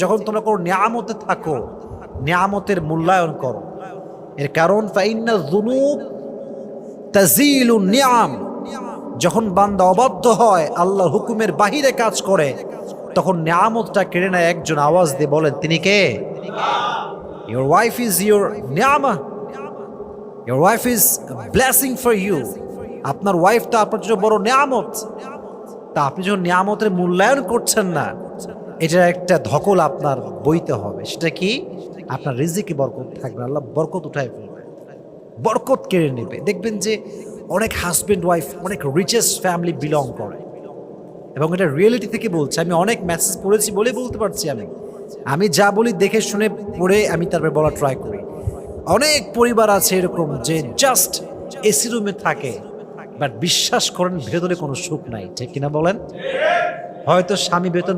যখন তোমরা কোনো নিয়ামতে থাকো, নিয়ামতের মূল্যায়ন করো। এর কারণ ফাইন্না যুনুব তাজিলুন নিয়াম, যখন বান্দা অবাধ্য হয়, আল্লাহর হুকুমের বাহিরে কাজ করে, তখন নিয়ামতটা কেড়ে নেয় একজন। আওয়াজ দিয়ে বলেন তিনি কে? Your wife is your নিয়ামা, your wife is a blessing for you। আপনার ওয়াইফ তো আপনার জন্য বড় নিয়ামত। তা আপনি যখন নিয়ামতের মূল্যায়ন করছেন না, এটা একটা ধকল আপনার বইতে হবে। সেটা কি? আপনার রিজিকে বরকত থাকবে, আল্লাহ বরকত উঠায় ফেলবে, বরকত কেড়ে নেবে। দেখবেন যে অনেক হাজবেন্ড ওয়াইফ অনেক রিচেস্ট ফ্যামিলি বিলং করে, এবং এটা রিয়েলিটি থেকে বলছে। আমি অনেক মেসেজ পড়েছি বলে বলতে পারছি। আমি যা বলি দেখে শুনে পড়ে আমি তারপরে বলা ট্রাই করি। অনেক পরিবার আছে এরকম যে জাস্ট এসি রুমে থাকে, বাট বিশ্বাস করেন ভেতরে কোনো সুখ নাই। ঠিক কিনা বলেন? হয়তো স্বামী বেতন